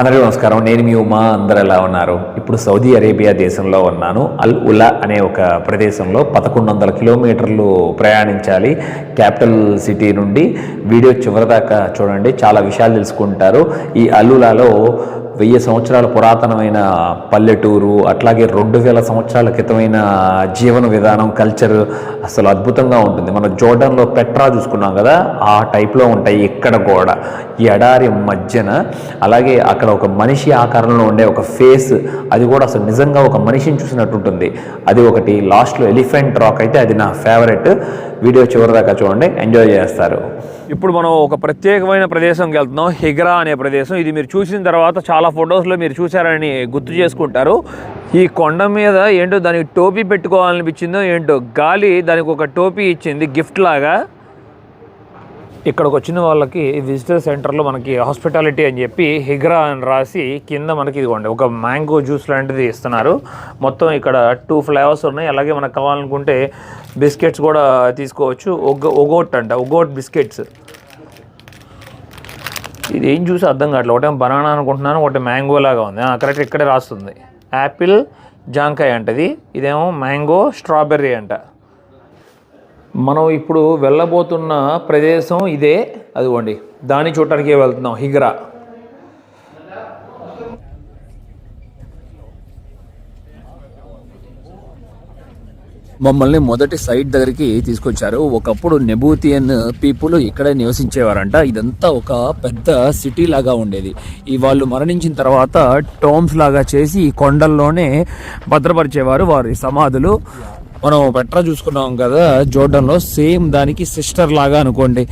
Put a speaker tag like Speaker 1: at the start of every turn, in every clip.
Speaker 1: అందరికీ నమస్కారం. నేను మీ ఉమా. అందరు ఎలా ఉన్నారు? ఇప్పుడు సౌదీ అరేబియా దేశంలో ఉన్నాను. అల్ ఉలా అనే ఒక ప్రదేశంలో 1100 కిలోమీటర్లు ప్రయాణించాలి క్యాపిటల్ సిటీ నుండి. వీడియో చివరిదాకా చూడండి, చాలా విషయాలు తెలుసుకుంటారు. ఈ అల్ ఉలాలో 1000 సంవత్సరాల పురాతనమైన పల్లెటూరు, అట్లాగే 2000 సంవత్సరాల క్రితమైన జీవన విధానం, కల్చర్ అసలు అద్భుతంగా ఉంటుంది. మనం జోర్డాన్లో పెట్రా చూసుకున్నాం కదా, ఆ టైప్లో ఉంటాయి ఇక్కడ కూడా. ఈ ఎడారి మధ్యన అలాగే అక్కడ ఒక మనిషి ఆకారంలో ఉండే ఒక ఫేస్, అది కూడా అసలు నిజంగా ఒక మనిషిని చూసినట్టు ఉంటుంది. అది ఒకటి. లాస్ట్లో ఎలిఫెంట్ రాక్ అయితే అది నా ఫేవరెట్. వీడియో చివరిదాకా చూడండి, ఎంజాయ్ చేస్తారు.
Speaker 2: ఇప్పుడు మనం ఒక ప్రత్యేకమైన ప్రదేశంకి వెళ్తున్నాం, హిగ్రా అనే ప్రదేశం. ఇది మీరు చూసిన తర్వాత చాలా ఫొటోస్లో మీరు చూసారని గుర్తు చేసుకుంటారు. ఈ కొండ మీద ఏంటో దానికి టోపీ పెట్టుకోవాలనిపించిందో ఏంటో, గాలి దానికి ఒక టోపీ ఇచ్చింది గిఫ్ట్ లాగా. ఇక్కడికి వచ్చిన వాళ్ళకి విజిటర్ సెంటర్లో మనకి హాస్పిటాలిటీ అని చెప్పి హిగ్రా అని రాసి కింద మనకి ఇదిగోండి ఒక మ్యాంగో జ్యూస్ లాంటిది ఇస్తున్నారు. మొత్తం ఇక్కడ 2 ఫ్లేవర్స్ ఉన్నాయి. అలాగే మనకు కావాలనుకుంటే బిస్కెట్స్ కూడా తీసుకోవచ్చు. ఒగోట్ బిస్కెట్స్. ఇది ఏం జ్యూస్ అర్థం కావట్లేదు. ఒకటే బనానా అనుకుంటున్నాను, ఒకటి మ్యాంగో లాగా ఉంది. కరెక్ట్, ఇక్కడే రాస్తుంది. యాపిల్ జాంకాయ అంటది, ఇదేమో మ్యాంగో స్ట్రాబెర్రీ అంట. మనం ఇప్పుడు వెళ్ళబోతున్న ప్రదేశం ఇదే. అదిగోండి, దాన్ని చూడటానికి వెళ్తున్నాం, హిగ్రా.
Speaker 1: మమ్మల్ని మొదటి సైట్ దగ్గరికి తీసుకొచ్చారు. ఒకప్పుడు నెబూతియన్ పీపుల్ ఇక్కడే నివసించేవారంట. ఇదంతా ఒక పెద్ద సిటీ లాగా ఉండేది. ఈ వాళ్ళు మరణించిన తర్వాత టోమ్స్ లాగా చేసి ఈ కొండల్లోనే భద్రపరిచేవారు వారి సమాధులు. మనం పెట్రా చూసుకున్నాం కదా జోర్డాన్లో, సేమ్ దానికి సిస్టర్ లాగా అనుకోండి.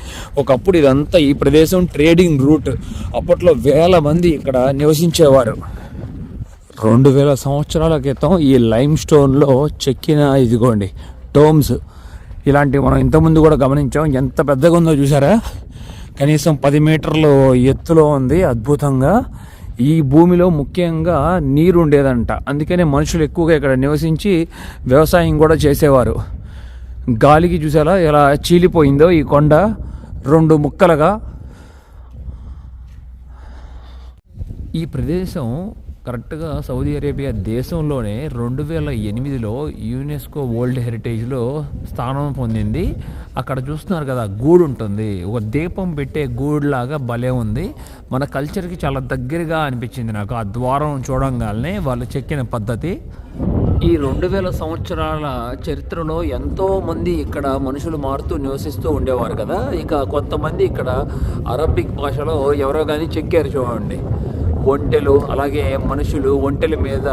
Speaker 1: ఒకప్పుడు ఇదంతా ఈ ప్రదేశం ట్రేడింగ్ రూట్. అప్పట్లో 1000 మంది ఇక్కడ నివసించేవారు. 2000 సంవత్సరాల క్రితం ఈ లైమ్ స్టోన్లో చెక్కిన ఇదిగోండి టోమ్స్. ఇలాంటివి మనం ఇంతకుముందు కూడా గమనించాం. ఎంత పెద్దగా ఉందో చూసారా? కనీసం 10 మీటర్లు ఎత్తులో ఉంది. అద్భుతంగా. ఈ భూమిలో ముఖ్యంగా నీరు ఉండేదంట. అందుకనే మనుషులు ఎక్కువగా ఇక్కడ నివసించి వ్యవసాయం కూడా చేసేవారు. గాలికి చూసారా ఎలా చీలిపోయిందో ఈ కొండ 2 ముక్కలుగా. ఈ ప్రదేశం కరెక్ట్గా సౌదీ అరేబియా దేశంలోనే 2008లో యునెస్కో వరల్డ్ హెరిటేజ్లో స్థానం పొందింది. అక్కడ చూస్తున్నారు కదా గూడు ఉంటుంది, ఒక దీపం పెట్టే గూడులాగా భలే ఉంది. మన కల్చర్కి చాలా దగ్గరగా అనిపించింది నాకు ఆ ద్వారం చూడంగానే వాళ్ళు చెక్కిన పద్ధతి. ఈ 2000 సంవత్సరాల చరిత్రలో ఎంతోమంది ఇక్కడ మనుషులు మారుతూ నివసిస్తూ ఉండేవారు కదా. ఇక కొంతమంది ఇక్కడ అరబిక్ భాషలో ఎవరో కానీ చెక్కారు చూడండి. ఒంటెలు, అలాగే మనుషులు ఒంటెల మీద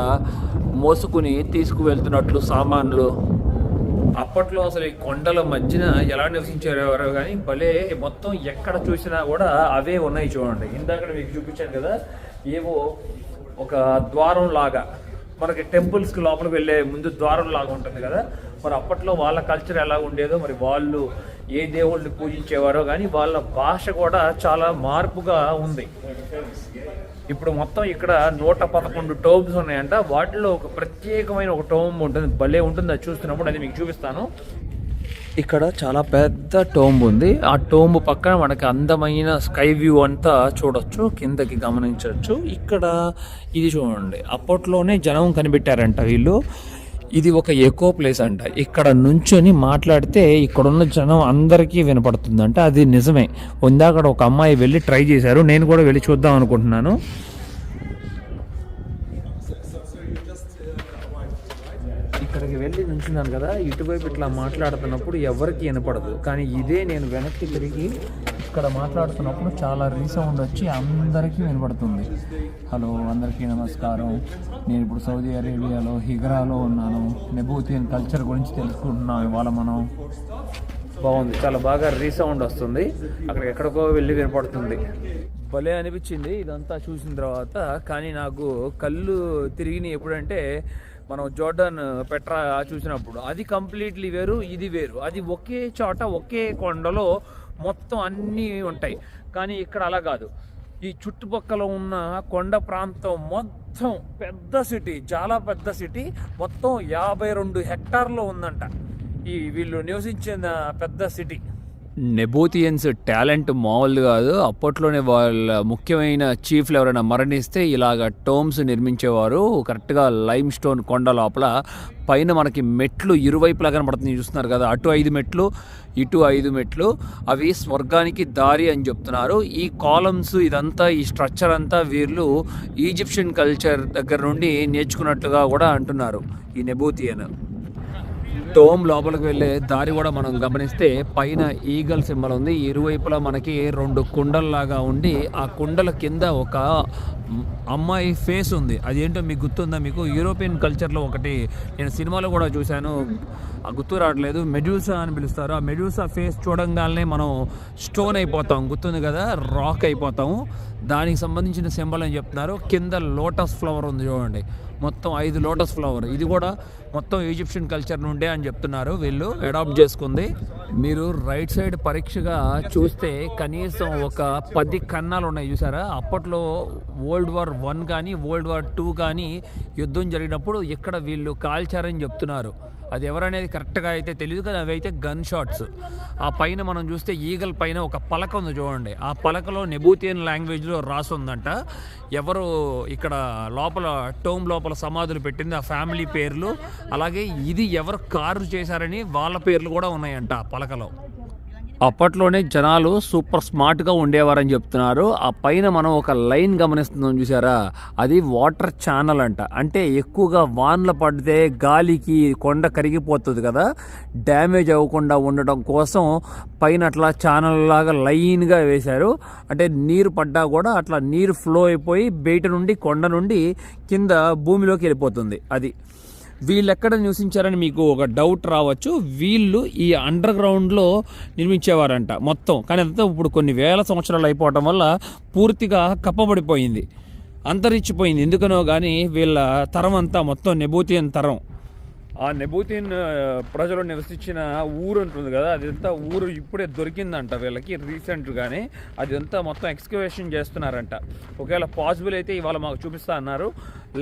Speaker 1: మోసుకుని తీసుకువెళ్తున్నట్లు సామాన్లు. అప్పట్లో అసలు ఈ కొండల మధ్యన ఎలా నివసించారు ఎవరో కానీ భలే. మొత్తం ఎక్కడ చూసినా కూడా అవే ఉన్నాయి చూడండి. ఇందాక మీకు చూపించాను కదా, ఏవో ఒక ద్వారం లాగా, మనకి టెంపుల్స్కి లోపలికి వెళ్ళే ముందు ద్వారం లాగా ఉంటుంది కదా. మరి అప్పట్లో వాళ్ళ కల్చర్ ఎలా ఉండేదో, మరి వాళ్ళు ఏ దేవుళ్ళని పూజించేవారో కానీ వాళ్ళ భాష కూడా చాలా మార్పుగా ఉంది. ఇప్పుడు మొత్తం ఇక్కడ 111 టోమ్స్ ఉన్నాయంట. వాటిలో ఒక ప్రత్యేకమైన ఒక టోమ్ ఉంటుంది, భలే ఉంటుంది. అది చూస్తున్నప్పుడు అది మీకు చూపిస్తాను. ఇక్కడ చాలా పెద్ద టోంబ్ ఉంది. ఆ టోంబ్ పక్కన మనకి అందమైన స్కై వ్యూ అంతా చూడొచ్చు, కిందకి గమనించవచ్చు. ఇక్కడ ఇది చూడండి, అప్పట్లోనే జనం కనిపెట్టారంట వీళ్ళు. ఇది ఒక ఎకో ప్లేస్ అంట. ఇక్కడ నుంచొని మాట్లాడితే ఇక్కడున్న జనం అందరికీ వినపడుతుందంట. అది నిజమే. ఇందాక ఒక అమ్మాయి వెళ్ళి ట్రై చేశారు, నేను కూడా వెళ్ళి చూద్దాం అనుకుంటున్నాను. ఇక్కడికి వెళ్ళి నుంచున్నాను కదా, ఇటువైపు ఇట్లా మాట్లాడుతున్నప్పుడు ఎవరికి వినపడదు. కానీ ఇదే నేను వెనక్కి తిరిగి ఇక్కడ మాట్లాడుతున్నప్పుడు చాలా రీసౌండ్ వచ్చి అందరికీ వినపడుతుంది. హలో, అందరికీ నమస్కారం. నేను ఇప్పుడు సౌదీ అరేబియాలో హిగ్రాలో ఉన్నాను. నెబూతియన్ కల్చర్ గురించి తెలుసుకుంటున్నాం ఇవాళ మనం. బాగుంది, చాలా బాగా రీసౌండ్ వస్తుంది. అక్కడ ఎక్కడికో వెళ్ళి వినపడుతుంది. భలే అనిపించింది ఇదంతా చూసిన తర్వాత. కానీ నాకు కళ్ళు తిరిగినాయి ఎప్పుడంటే మనం జోర్డాన్ పెట్రా చూసినప్పుడు. అది కంప్లీట్లీ వేరు, ఇది వేరు. అది ఒకే చోట ఒకే కొండలో మొత్తం అన్నీ ఉంటాయి. కానీ ఇక్కడ అలా కాదు. ఈ చుట్టుపక్కల ఉన్న కొండ ప్రాంతం మొత్తం పెద్ద సిటీ, చాలా పెద్ద సిటీ. మొత్తం 52 హెక్టార్లో ఉందంట ఈ వీళ్ళు నివసించిన పెద్ద సిటీ. నెబోతియన్స్ టాలెంట్ మామూలు కాదు. అప్పట్లోనే వాళ్ళ ముఖ్యమైన చీఫ్లు ఎవరైనా మరణిస్తే ఇలాగ టోమ్స్ నిర్మించేవారు. కరెక్ట్గా లైమ్ స్టోన్ కొండ లోపల పైన మనకి మెట్లు ఇరువైపులా కనబడుతుంది, చూస్తున్నారు కదా, అటు 5 మెట్లు ఇటు 5 మెట్లు. అవి స్వర్గానికి దారి అని చెప్తున్నారు. ఈ కాలమ్స్ ఇదంతా ఈ స్ట్రక్చర్ అంతా వీళ్ళు ఈజిప్షియన్ కల్చర్ దగ్గర నుండి నేర్చుకున్నట్లుగా కూడా అంటున్నారు ఈ నెబోతియన్. టోమ్ లోపలికి వెళ్ళే దారి కూడా మనం గమనిస్తే పైన ఈగల్ సింబల్ ఉంది. ఇరువైపులా మనకి 2 కుండల్లాగా ఉండి ఆ కుండల కింద ఒక అమ్మాయి ఫేస్ ఉంది. అదేంటో మీకు గుర్తుందా? మీకు యూరోపియన్ కల్చర్లో ఒకటి నేను సినిమాలో కూడా చూశాను, గుర్తు రావట్లేదు, మెడ్యూసా అని పిలుస్తారు. ఆ మెడ్యూసా ఫేస్ చూడంగానే మనం స్టోన్ అయిపోతాం, గుర్తుంది కదా, రాక్ అయిపోతాము. దానికి సంబంధించిన సింబల్ అని చెప్తున్నారు. కింద లోటస్ ఫ్లవర్ ఉంది చూడండి, మొత్తం 5 లోటస్ ఫ్లవర్. ఇది కూడా మొత్తం ఈజిప్షియన్ కల్చర్ నుండే అని చెప్తున్నారు, వీళ్ళు అడాప్ట్ చేసుకుంది. మీరు రైట్ సైడ్ పరీక్షగా చూస్తే కనీసం ఒక 10 కన్నాలు ఉన్నాయి, చూసారా? అప్పట్లో World War I కానీ World War II కానీ యుద్ధం జరిగినప్పుడు ఇక్కడ వీళ్ళు కాల్చారని చెప్తున్నారు. అది ఎవరనేది కరెక్ట్గా అయితే తెలియదు కదా, అవి అయితే గన్ షాట్స్. ఆ పైన మనం చూస్తే ఈగల్ పైన ఒక పలక ఉంది చూడండి, ఆ పలకలో నెబోతియన్ లాంగ్వేజ్లో రాసి ఉందంట. ఎవరు ఇక్కడ లోపల టోమ్ లోపల సమాధులు పెట్టింది ఆ ఫ్యామిలీ పేర్లు, అలాగే ఇది ఎవరు కారు చేశారని వాళ్ళ పేర్లు కూడా ఉన్నాయంట ఆ పలకలో. అప్పట్లోనే జనాలు సూపర్ స్మార్ట్గా ఉండేవారని చెప్తున్నారు. ఆ పైన మనం ఒక లైన్ గమనిస్తున్నాం చూసారా, అది వాటర్ ఛానల్ అంట. అంటే ఎక్కువగా వానలు పడితే గాలికి కొండ కరిగిపోతుంది కదా, డ్యామేజ్ అవ్వకుండా ఉండడం కోసం పైన అట్లా ఛానల్ లాగా లైన్గా వేశారు. అంటే నీరు పడ్డా కూడా అట్లా నీరు ఫ్లో అయిపోయి బయట నుండి కొండ నుండి కింద భూమిలోకి వెళ్ళిపోతుంది. అది వీళ్ళు ఎక్కడ నివసించారని మీకు ఒక డౌట్ రావచ్చు. వీళ్ళు ఈ అండర్ గ్రౌండ్లో నిర్మించేవారంట మొత్తం. కానీ అదంతా ఇప్పుడు కొన్ని వేల సంవత్సరాలు అయిపోవటం వల్ల పూర్తిగా కప్పబడిపోయింది, అంతరించిపోయింది. ఎందుకనో కానీ వీళ్ళ తరం అంతా మొత్తం నెబోతియన్ తరం. ఆ నెబోతియన్ ప్రజలు నివసించిన ఊరు ఉంటుంది కదా, అదంతా ఊరు ఇప్పుడే దొరికిందంట వీళ్ళకి రీసెంట్గానే. అదంతా మొత్తం ఎక్స్కవేషన్ చేస్తున్నారంట. ఒకవేళ పాసిబుల్ అయితే ఇవాళ మాకు చూపిస్తా అన్నారు,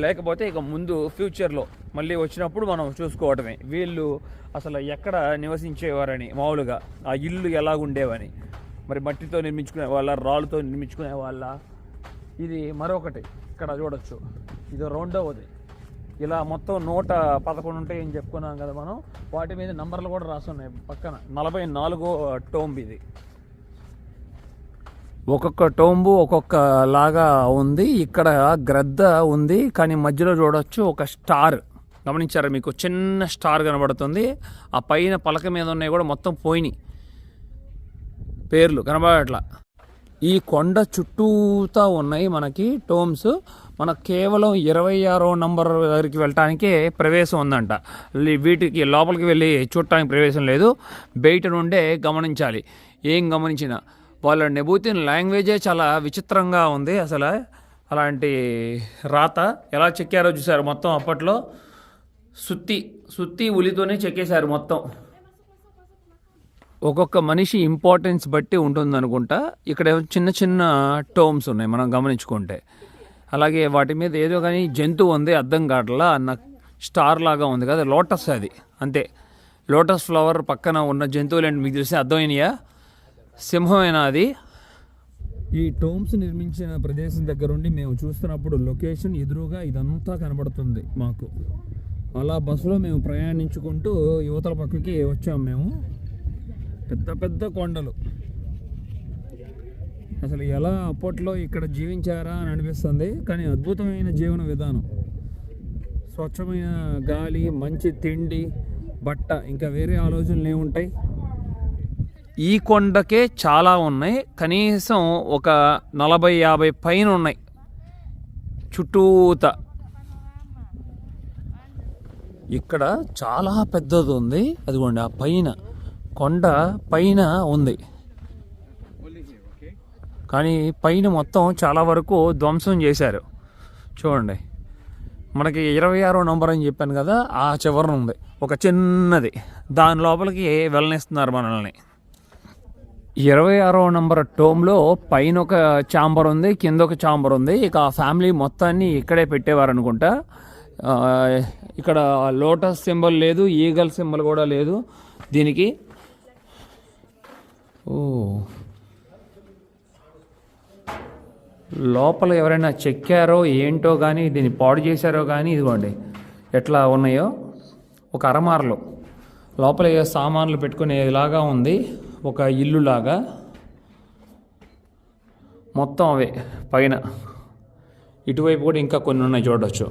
Speaker 1: లేకపోతే ఇక ముందు ఫ్యూచర్లో మళ్ళీ వచ్చినప్పుడు మనం చూసుకోవటమే వీళ్ళు అసలు ఎక్కడ నివసించేవారని, మామూలుగా ఆ ఇల్లు ఎలాగుండేవని. మరి మట్టితో నిర్మించుకునే వాళ్ళ, రాళ్ళతో నిర్మించుకునే వాళ్ళ. ఇది మరొకటి ఇక్కడ చూడొచ్చు, ఇది రెండవది. ఇలా మొత్తం 111 ఉంటాయని చెప్పుకున్నాం కదా మనం, వాటి మీద నంబర్లు కూడా రాస్తున్నాయి పక్కన. 44వ టోంబ్ ఇది. ఒక్కొక్క టోంబు ఒక్కొక్క లాగా ఉంది. ఇక్కడ గ్రద్ద ఉంది, కానీ మధ్యలో చూడొచ్చు ఒక స్టార్. గమనించారా? మీకు చిన్న స్టార్ కనబడుతుంది. ఆ పైన పలక మీద ఉన్నాయి కూడా మొత్తం పోయినాయి, పేర్లు కనబడట్లా. ఈ కొండ చుట్టూతా ఉన్నాయి మనకి టోమ్స్. మనకు కేవలం 26వ నంబర్ దగ్గరికి వెళ్ళటానికే ప్రవేశం ఉందంట. వీటికి లోపలికి వెళ్ళి చూడటానికి ప్రవేశం లేదు, బయట నుండే గమనించాలి. ఏం గమనించినా వాళ్ళ నెబోతియన్ లాంగ్వేజే చాలా విచిత్రంగా ఉంది. అసలు అలాంటి రాత ఎలా చెక్కారో చూసారు. మొత్తం అప్పట్లో సుత్తి ఉలితోనే చెక్కేశారు మొత్తం. ఒక్కొక్క మనిషి ఇంపార్టెన్స్ బట్టి ఉంటుంది అనుకుంటా. ఇక్కడ చిన్న చిన్న టోమ్స్ ఉన్నాయి మనం గమనించుకుంటే. అలాగే వాటి మీద ఏదో కానీ జంతువు ఉంది, అర్థం కావట్లా. అన్న స్టార్ లాగా ఉంది కదా, లోటస్ అది, అంతే. లోటస్ ఫ్లవర్ పక్కన ఉన్న జంతువులు ఏంటి మీకు తెలిసి అర్థమైనయా? సింహమేనా అది? ఈ టోమ్స్ నిర్మించిన ప్రదేశం దగ్గర ఉండి మేము చూస్తున్నప్పుడు లొకేషన్ ఎదురుగా ఇదంతా కనబడుతుంది మాకు. అలా బస్సులో మేము ప్రయాణించుకుంటూ యువతల పక్కకి వచ్చాము మేము. పెద్ద పెద్ద కొండలు. అసలు ఎలా అప్పట్లో ఇక్కడ జీవించారా అని అనిపిస్తుంది. కానీ అద్భుతమైన జీవన విధానం, స్వచ్ఛమైన గాలి, మంచి తిండి, బట్ట, ఇంకా వేరే ఆలోచనలు ఏముంటాయి? ఈ కొండకే చాలా ఉన్నాయి, కనీసం ఒక 40-50 పైన ఉన్నాయి చుట్టూత. ఇక్కడ చాలా పెద్దది ఉంది, అదిగోండి ఆ పైన కొండ పైన ఉంది. కానీ పైన మొత్తం చాలా వరకు ధ్వంసం చేశారు. చూడండి, మనకి 26వ నంబర్ అని చెప్పాను కదా, ఆ చివరన ఉంది ఒక చిన్నది, దాని లోపలికి వెళ్ళనిస్తున్నారు మనల్ని. 26వ నంబర్ టోమ్లో పైన ఒక ఛాంబర్ ఉంది, కింద ఒక ఛాంబర్ ఉంది. ఇక ఆ ఫ్యామిలీ మొత్తాన్ని ఇక్కడే పెట్టేవారు అనుకుంటా. ఇక్కడ లోటస్ సింబల్ లేదు, ఈగల్ సింబల్ కూడా లేదు దీనికి. ఓ, లోపల ఎవరైనా చెక్కారో ఏంటో కానీ దీన్ని పాడు చేశారో కానీ ఇదిగోండి ఎట్లా ఉన్నాయో. ఒక అరమారలో లోపల ఏ సామాన్లు పెట్టుకునేలాగా ఉంది, ఒక ఇల్లులాగా మొత్తం అవే. పైన ఇటువైపు కూడా ఇంకా కొన్ని ఉన్నాయి చూడవచ్చు.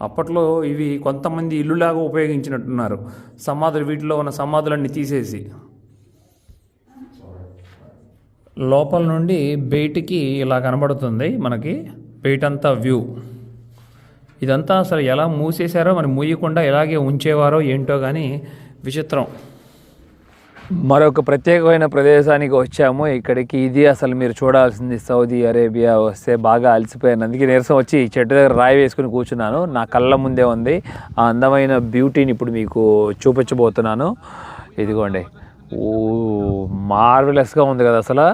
Speaker 1: అప్పట్లో ఇవి కొంతమంది ఇల్లులాగా ఉపయోగించినట్టున్నారు సమాధులు, వీటిలో ఉన్న సమాధులన్నీ తీసేసి. లోపల నుండి బయటికి ఇలా కనబడుతుంది మనకి, బయటంతా వ్యూ. ఇదంతా అసలు ఎలా మూసేశారో, మరి మూయకుండా ఎలాగే ఉంచేవారో ఏంటో కానీ విచిత్రం.
Speaker 2: మరొక ప్రత్యేకమైన ప్రదేశానికి వచ్చాము. ఇక్కడికి ఇది అసలు మీరు చూడాల్సింది. సౌదీ అరేబియా వస్తే బాగా అలసిపోయాను, అందుకే నీరసం వచ్చి చెట్టు దగ్గర రాయి వేసుకుని కూర్చున్నాను. నా కళ్ళ ముందే ఉంది ఆ అందమైన బ్యూటీని ఇప్పుడు మీకు చూపించబోతున్నాను. ఇదిగోండి, ఓ మార్వెలస్గా ఉంది కదా అసలు.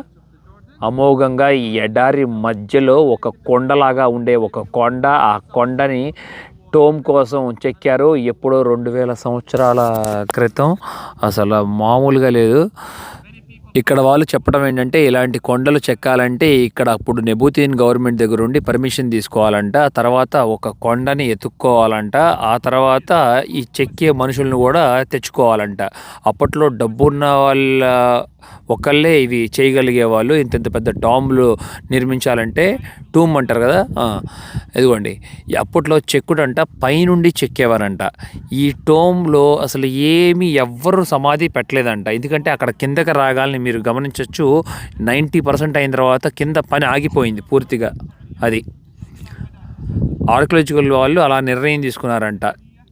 Speaker 2: అమోఘంగా ఈ ఎడారి మధ్యలో ఒక కొండలాగా ఉండే ఒక కొండ, ఆ కొండని టోమ్ కోసం చెక్కారు ఎప్పుడో 2000 సంవత్సరాల క్రితం. అసలు మామూలుగా లేదు. ఇక్కడ వాళ్ళు చెప్పడం ఏంటంటే, ఇలాంటి కొండలు చెక్కాలంటే ఇక్కడ అప్పుడు నెబూతియన్ గవర్నమెంట్ దగ్గర ఉండి పర్మిషన్ తీసుకోవాలంట, తర్వాత ఒక కొండని ఎత్తుక్కోవాలంట, ఆ తర్వాత ఈ చెక్కే మనుషులను కూడా తెచ్చుకోవాలంట. అప్పట్లో డబ్బున్న వాళ్ళ ఒకళ్ళే ఇవి చేయగలిగే వాళ్ళు. ఇంత పెద్ద టాంబులు నిర్మించాలంటే, టూమ్ అంటారు కదా, ఇదిగోండి అప్పట్లో చెక్కుడంట పైనుండి చెక్కేవారంట. ఈ టోమ్లో అసలు ఏమీ ఎవ్వరు సమాధి పెట్టలేదంట, ఎందుకంటే అక్కడ కిందకి రాగాలని మీరు గమనించవచ్చు. 90% అయిన తర్వాత కింద పని ఆగిపోయింది పూర్తిగా. అది ఆర్కియాలజికల్ వాళ్ళు అలా నిర్ణయం తీసుకున్నారంట,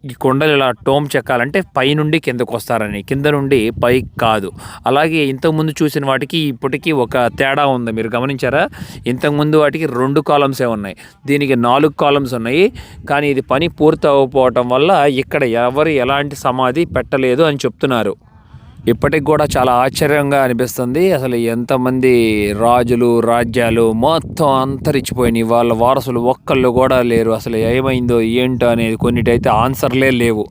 Speaker 2: ఈ కొండలు ఇలా టోమ్ చెక్కాలంటే పైనుండి కిందకు వస్తారని, కింద నుండి పైకి కాదు. అలాగే ఇంతకుముందు చూసిన వాటికి ఇప్పటికీ ఒక తేడా ఉంది, మీరు గమనించారా? ఇంతకుముందు వాటికి 2 కాలమ్సే ఉన్నాయి, దీనికి 4 కాలమ్స్ ఉన్నాయి. కానీ ఇది పని పూర్తి అవ్వకపోవటం వల్ల ఇక్కడ ఎవరు ఎలాంటి సమాధి పెట్టలేదు అని చెప్తున్నారు. ఇప్పటికి కూడా చాలా ఆశ్చర్యంగా అనిపిస్తుంది. అసలు ఎంతమంది రాజులు రాజ్యాలు మొత్తం అంతరించిపోయినాయి, వాళ్ళ వారసులు ఒక్కళ్ళు కూడా లేరు. అసలు ఏమైందో ఏంటో అనేది కొన్నిటైతే ఆన్సర్లే లేవు.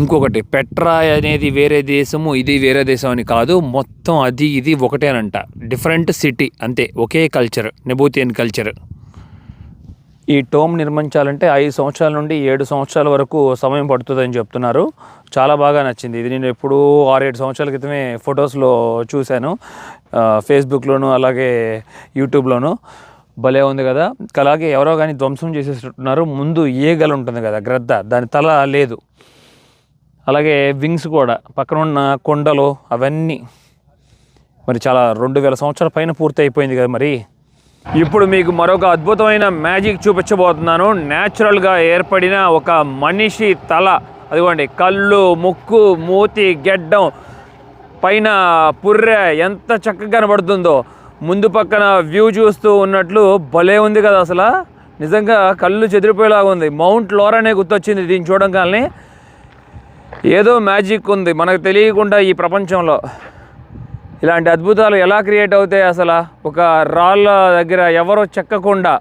Speaker 2: ఇంకొకటి, పెట్రా అనేది వేరే దేశము, ఇది వేరే దేశం అని కాదు, మొత్తం అది ఇది ఒకటేనంట. డిఫరెంట్ సిటీ అంతే, ఒకే కల్చర్, నెబూతియన్ కల్చర్. ఈ టోమ్ నిర్మించాలంటే 5 సంవత్సరాల నుండి 7 సంవత్సరాల వరకు సమయం పడుతుందని చెప్తున్నారు. చాలా బాగా నచ్చింది ఇది. నేను ఎప్పుడూ 6-7 సంవత్సరాల క్రితమే ఫొటోస్లో చూశాను, ఫేస్బుక్లోను అలాగే యూట్యూబ్లోను. భలే ఉంది కదా. అలాగే ఎవరో కానీ ధ్వంసం చేసేటట్టున్నారు. ముందు ఈగలు ఉంటుంది కదా, గ్రద్ద, దాని తల లేదు. అలాగే వింగ్స్ కూడా, పక్కన ఉన్న కొండలు అవన్నీ మరి చాలా 2000 సంవత్సరాల పైన పూర్తి అయిపోయింది కదా. మరి ఇప్పుడు మీకు మరొక అద్భుతమైన మ్యాజిక్ చూపించబోతున్నాను. న్యాచురల్గా ఏర్పడిన ఒక మనిషి తల, అదిగోండి, కళ్ళు, ముక్కు, మూతి, గెడ్డం, పైన పుర్రె ఎంత చక్కగా కనబడుతుందో. ముందు పక్కన వ్యూ చూస్తూ ఉన్నట్లు భలే ఉంది కదా అసలు. నిజంగా కళ్ళు చెదిరిపోయేలాగా ఉంది. మౌంట్ లోరానే గుర్తొచ్చింది దీన్ని చూడగానే. ఏదో మ్యాజిక్ ఉంది మనకు తెలియకుండా ఈ ప్రపంచంలో. ఇలాంటి అద్భుతాలు ఎలా క్రియేట్ అవుతాయి అసలు? ఒక రాళ్ళ దగ్గర ఎవరో చెక్కకుండా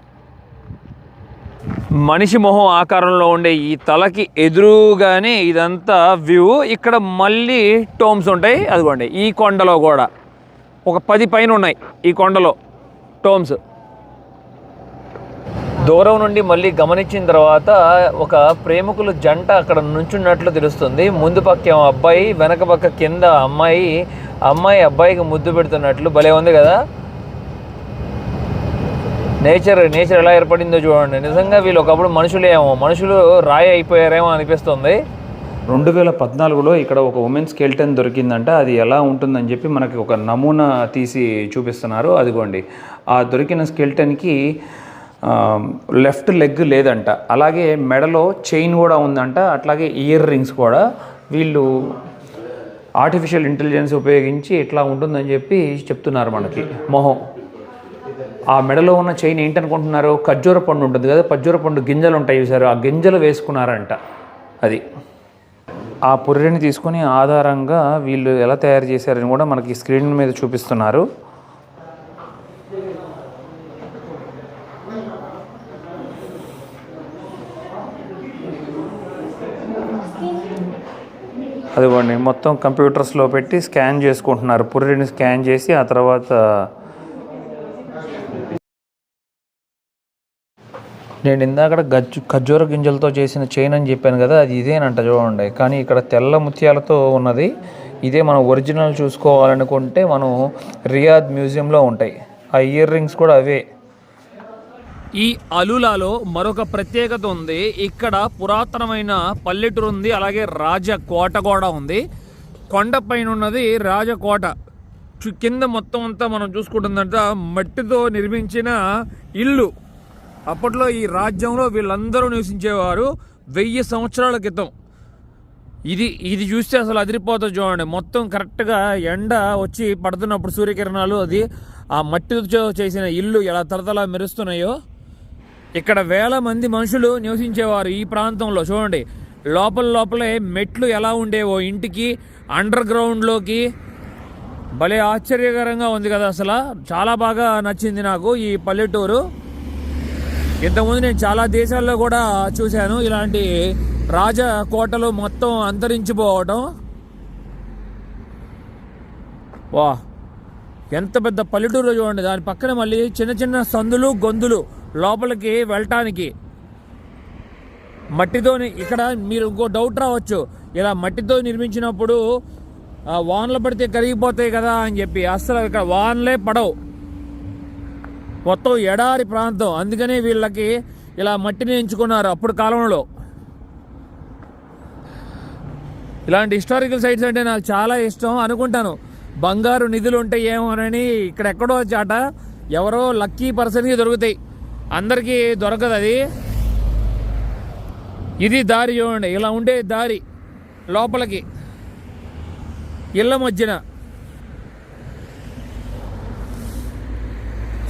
Speaker 2: మనిషి మొహం ఆకారంలో ఉండే ఈ తలకి ఎదురుగానే ఇదంతా వ్యూ. ఇక్కడ మళ్ళీ టోమ్స్ ఉంటాయి. అదిగోండి, ఈ కొండలో కూడా ఒక 10 పైన ఉన్నాయి ఈ కొండలో టోమ్స్. దూరం నుండి మళ్ళీ గమనించిన తర్వాత ఒక ప్రేమికుల జంట అక్కడ నుంచున్నట్లు తెలుస్తుంది. ముందు పక్క అబ్బాయి, వెనక పక్క కింద అమ్మాయి. అమ్మాయి అబ్బాయికి ముద్దు పెడుతున్నట్లు భలే ఉంది కదా. నేచర్ ఎలా ఏర్పడిందో చూడండి. నిజంగా వీళ్ళు ఒకప్పుడు మనుషులు రాయి అయిపోయారేమో అనిపిస్తుంది.
Speaker 1: 2014లో ఇక్కడ ఒక ఉమెన్ స్కెల్టన్ దొరికిందంట. అది ఎలా ఉంటుందని చెప్పి మనకి ఒక నమూనా తీసి చూపిస్తున్నారు. అదిగోండి, ఆ దొరికిన స్కెల్టన్కి లెఫ్ట్ లెగ్ లేదంట, అలాగే మెడలో చైన్ కూడా ఉందంట, అట్లాగే ఇయర్ రింగ్స్ కూడా. వీళ్ళు ఆర్టిఫిషియల్ ఇంటెలిజెన్స్ ఉపయోగించి ఇట్లా ఉంటుందని చెప్పి చెప్తున్నారు మనకి మొహం. ఆ మెడలో ఉన్న చైన్ ఏంటనుకుంటున్నారు? ఖర్జూర పండు ఉంటుంది కదా, ఖర్జూర పండు గింజలు ఉంటాయి చూసారు, ఆ గింజలు వేసుకున్నారంట. అది ఆ పుర్రెని తీసుకుని ఆధారంగా వీళ్ళు ఎలా తయారు చేశారని కూడా మనకి స్క్రీన్ మీద చూపిస్తున్నారు.
Speaker 2: అదిగోండి మొత్తం కంప్యూటర్స్లో పెట్టి స్కాన్ చేసుకుంటున్నారు. పుర్రెని స్కాన్ చేసి ఆ తర్వాత నేను ఇందాక ఖర్జూర గింజలతో చేసిన చైన్ అని చెప్పాను కదా, అది ఇదేనంట చూడండి. కానీ ఇక్కడ తెల్ల ముత్యాలతో ఉన్నది. ఇదే మనం ఒరిజినల్ చూసుకోవాలనుకుంటే మనం రియాద్ మ్యూజియంలో ఉంటాయి. ఆ ఇయర్ రింగ్స్ కూడా అవే.
Speaker 1: ఈ అలులాలో మరొక ప్రత్యేకత ఉంది. ఇక్కడ పురాతనమైన పల్లెటూరు ఉంది, అలాగే రాజకోట కూడా ఉంది. కొండపైన ఉన్నది రాజకోట. కింద మొత్తం అంతా మనం చూసుకుంటుందంట మట్టితో నిర్మించిన ఇల్లు. అప్పట్లో ఈ రాజ్యంలో వీళ్ళందరూ నివసించేవారు 1000 సంవత్సరాల క్రితం. ఇది చూస్తే అసలు అదిరిపోతుంది చూడండి. మొత్తం కరెక్ట్గా ఎండ వచ్చి పడుతున్నప్పుడు సూర్యకిరణాలు అది ఆ మట్టితో చేసిన ఇల్లు ఎలా తలతలా మెరుస్తున్నాయో. ఇక్కడ వేల మంది మనుషులు నివసించేవారు ఈ ప్రాంతంలో. చూడండి లోపలే మెట్లు ఎలా ఉండేవో ఇంటికి, అండర్ గ్రౌండ్లోకి. భలే ఆశ్చర్యకరంగా ఉంది కదా. అసలు చాలా బాగా నచ్చింది నాకు ఈ పల్లెటూరు. ఇంతకుముందు నేను చాలా దేశాల్లో కూడా చూశాను ఇలాంటి రాజకోటలు మొత్తం అంతరించిపోవటం. వా, ఎంత పెద్ద పల్లెటూరు చూడండి. దాని పక్కన మళ్ళీ చిన్న చిన్న సందులు గొంతులు లోపలికి వెళ్ళటానికి. మట్టితోని ఇక్కడ మీరు ఇంకో డౌట్ రావచ్చు, ఇలా మట్టితో నిర్మించినప్పుడు వానలు పడితే కరిగిపోతాయి కదా అని చెప్పి. అసలు ఇక్కడ వానలే పడవు, మొత్తం ఎడారి ప్రాంతం. అందుకనే వీళ్ళకి ఇలా మట్టిని ఎంచుకున్నారు అప్పుడు కాలంలో. ఇలాంటి హిస్టారికల్ సైట్స్ అంటే నాకు చాలా ఇష్టం. అనుకుంటాను బంగారు నిధులు ఉంటాయి ఏమోనని. ఇక్కడ ఎక్కడో చాట ఎవరో లక్కీ పర్సన్కి దొరుకుతాయి, అందరికీ దొరకదు అది. ఇది దారి చూడండి, ఇలా ఉండే దారి లోపలికి ఇళ్ళ మధ్యన.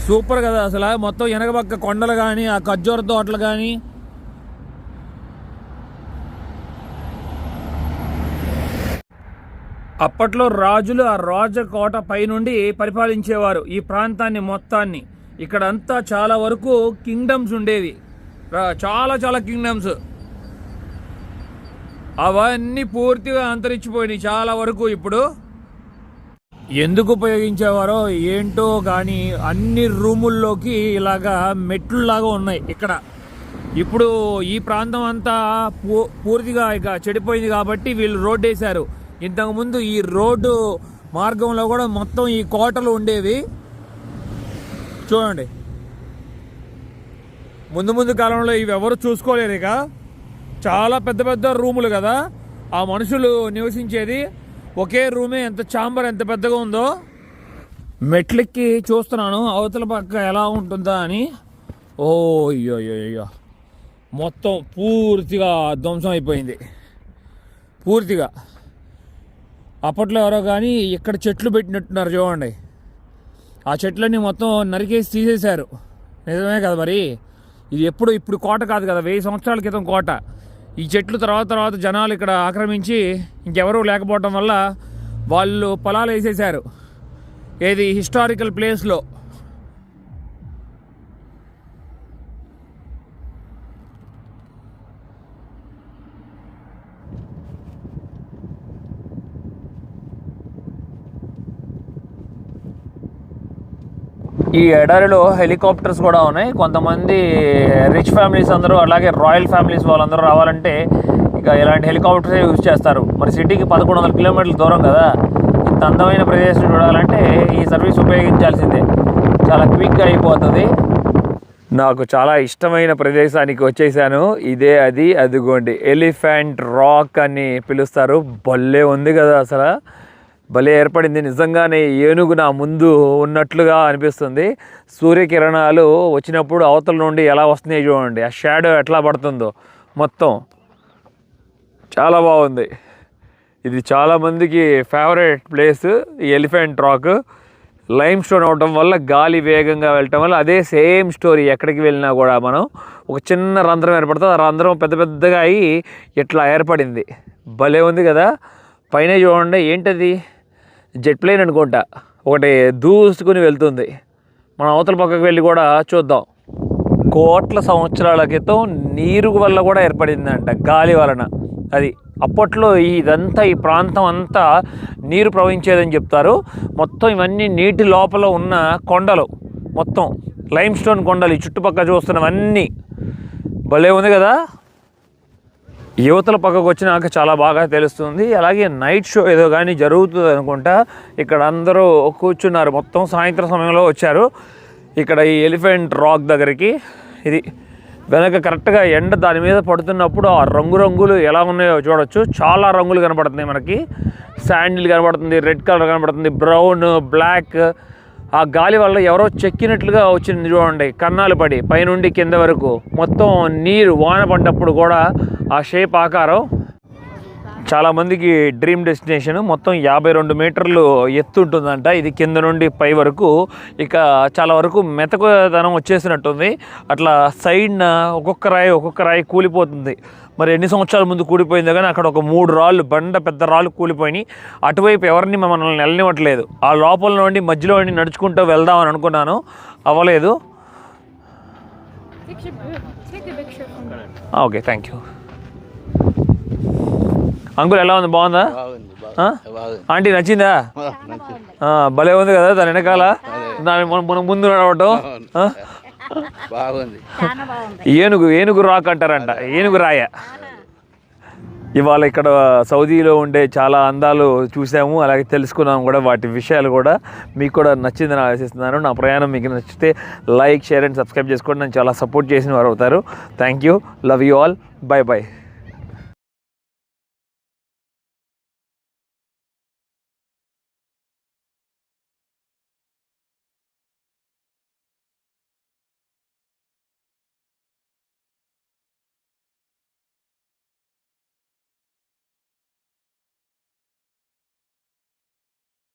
Speaker 1: సూపర్ కదా అసలు. మొత్తం వెనక పక్క కొండలు కానీ, ఆ ఖర్జూర తోటలు కానీ. అప్పట్లో రాజులు ఆ రాజకోట పైనుండి పరిపాలించేవారు ఈ ప్రాంతాన్ని మొత్తాన్ని. ఇక్కడంతా చాలా వరకు కింగ్డమ్స్ ఉండేవి, చాలా కింగ్డమ్స్. అవన్నీ పూర్తిగా అంతరించిపోయినాయి చాలా వరకు. ఇప్పుడు ఎందుకు ఉపయోగించేవారో ఏంటో కానీ అన్ని రూముల్లోకి ఇలాగా మెట్లులాగా ఉన్నాయి ఇక్కడ. ఇప్పుడు ఈ ప్రాంతం అంతా పూర్తిగా ఇక చెడిపోయింది కాబట్టి వీళ్ళు రోడ్డు వేశారు. ఇంతకుముందు ఈ రోడ్డు మార్గంలో కూడా మొత్తం ఈ కోటలు ఉండేవి. చూడండి, ముందు కాలంలో ఇవి ఎవరు చూసుకోలేరు. ఇక చాలా పెద్ద రూములు కదా ఆ మనుషులు నివసించేది. ఒకే రూమే ఎంత ఛాంబర్ ఎంత పెద్దగా ఉందో. మెట్లెక్కి చూస్తున్నాను అవతల పక్క ఎలా ఉంటుందా అని. ఓ అయ్యో, మొత్తం పూర్తిగా ధ్వంసం అయిపోయింది పూర్తిగా. అప్పట్లో ఎవరో కానీ ఇక్కడ చెట్లు పెట్టినట్టున్నారు చూడండి. ఆ చెట్లన్నీ మొత్తం నరికేసి తీసేశారు. నిజమే కదా మరి. ఇది ఇప్పుడు కోట కాదు కదా, 1000 సంవత్సరాల క్రితం కోట. ఈ చెట్లు తర్వాత జనాలు ఇక్కడ ఆక్రమించి ఇంకెవరూ లేకపోవడం వల్ల వాళ్ళు పొలాలు వేసేశారు ఏది హిస్టారికల్ ప్లేస్లో.
Speaker 2: ఈ ఎడారిలో హెలికాప్టర్స్ కూడా ఉన్నాయి. కొంతమంది రిచ్ ఫ్యామిలీస్ అందరూ, అలాగే రాయల్ ఫ్యామిలీస్ వాళ్ళందరూ రావాలంటే ఇక ఇలాంటి హెలికాప్టర్సే యూజ్ చేస్తారు. మరి సిటీకి 1100 కిలోమీటర్ల దూరం కదా. ఇంత అందమైన ప్రదేశం చూడాలంటే ఈ సర్వీస్ ఉపయోగించాల్సిందే. చాలా క్విక్గా అయిపోతుంది. నాకు చాలా ఇష్టమైన ప్రదేశానికి వచ్చేసాను. ఇదే అదిగోండి ఎలిఫెంట్ రాక్ అని పిలుస్తారు. భలే ఉంది కదా అసలు. భలే ఏర్పడింది. నిజంగానే ఏనుగు నా ముందు ఉన్నట్లుగా అనిపిస్తుంది. సూర్యకిరణాలు వచ్చినప్పుడు అవతల నుండి ఎలా వస్తున్నాయి చూడండి, ఆ షాడో ఎట్లా పడుతుందో మొత్తం. చాలా బాగుంది. ఇది చాలామందికి ఫేవరెట్ ప్లేస్ ఈ ఎలిఫెంట్ రాక్. లైమ్ స్టోన్ అవటం వల్ల గాలి వేగంగా వెళ్ళటం వల్ల అదే సేమ్ స్టోరీ. ఎక్కడికి వెళ్ళినా కూడా మనం ఒక చిన్న రంధ్రం ఏర్పడుతుంది. ఆ రంధ్రం పెద్దగా అయ్యి ఇట్లా ఏర్పడింది. భలే ఉంది కదా. పైన చూడండి, ఏంటది జెట్ ప్లేన్ అనుకుంటా, ఒకటి దూసుకుని వెళ్తుంది. మనం అవతల పక్కకు వెళ్ళి కూడా చూద్దాం. కోట్ల సంవత్సరాల క్రితం నీరు వల్ల కూడా ఏర్పడిందంట, గాలి వలన. అది అప్పట్లో ఇదంతా ఈ ప్రాంతం అంతా నీరు ప్రవహించేదని చెప్తారు. మొత్తం ఇవన్నీ నీటి లోపల ఉన్న కొండలు, మొత్తం లైమ్ స్టోన్ కొండలు. ఈ చుట్టుపక్కల చూస్తున్నవన్నీ భలే ఉంది కదా. యువతల పక్కకు వచ్చినాక చాలా బాగా తెలుస్తుంది. అలాగే నైట్ షో ఏదో కానీ జరుగుతుంది అనుకుంటా. ఇక్కడ అందరూ కూర్చున్నారు, మొత్తం సాయంత్రం సమయంలో వచ్చారు ఇక్కడ ఈ ఎలిఫెంట్ రాక్ దగ్గరికి. ఇది వెనక కరెక్ట్గా ఎండ దాని మీద పడుతున్నప్పుడు ఆ రంగురంగులు ఎలా ఉన్నాయో చూడొచ్చు. చాలా రంగులు కనపడుతున్నాయి మనకి. శాండిల్ కనబడుతుంది, రెడ్ కలర్ కనబడుతుంది, బ్రౌన్, బ్లాక్. ఆ గాలి వల్ల ఎవరో చెక్కినట్లుగా వచ్చింది చూడండి, కన్నాలు పడి పైనుండి కింద వరకు మొత్తం నీరు వాన పడ్డప్పుడు కూడా ఆ షేప్ ఆకారం. చాలామందికి డ్రీమ్ డెస్టినేషన్. మొత్తం 52 మీటర్లు ఎత్తు ఉంటుందంట ఇది కింద నుండి పై వరకు. ఇక చాలా వరకు మెతకదనం వచ్చేసినట్టుంది. అట్లా సైడ్న ఒక్కొక్క రాయి కూలిపోతుంది. మరి ఎన్ని సంవత్సరాల ముందు కూలిపోయిందో కానీ అక్కడ ఒక 3 రాళ్ళు, పెద్ద రాళ్ళు కూలిపోయినాయి. అటువైపు ఎవరిని మనల్ని వెళ్ళనివ్వట్లేదు. ఆ లోపల నుండి మధ్యలో నుండి నడుచుకుంటూ వెళ్దామని అనుకున్నాను, అవ్వలేదు. Okay, thank you. అంకుల్ ఎలా ఉంది, బాగుందా? ఆంటీ నచ్చిందా? భలే ఉంది కదా దాని వెనకాల, దాని మన ముందు నడవటం. ఏనుగు రాక్ అంటారంట, ఏనుగు రాయ. ఇవాళ ఇక్కడ సౌదీలో ఉండే చాలా అందాలు చూసాము, అలాగే తెలుసుకున్నాము కూడా. వాటి విషయాలు కూడా మీకు కూడా నచ్చిందని ఆశిస్తున్నాను. నా ప్రయాణం మీకు నచ్చితే లైక్, షేర్ అండ్ సబ్స్క్రైబ్ చేసుకోండి. నన్ను చాలా సపోర్ట్ చేసిన వారు అవుతారు. Thank you, love you all, by by.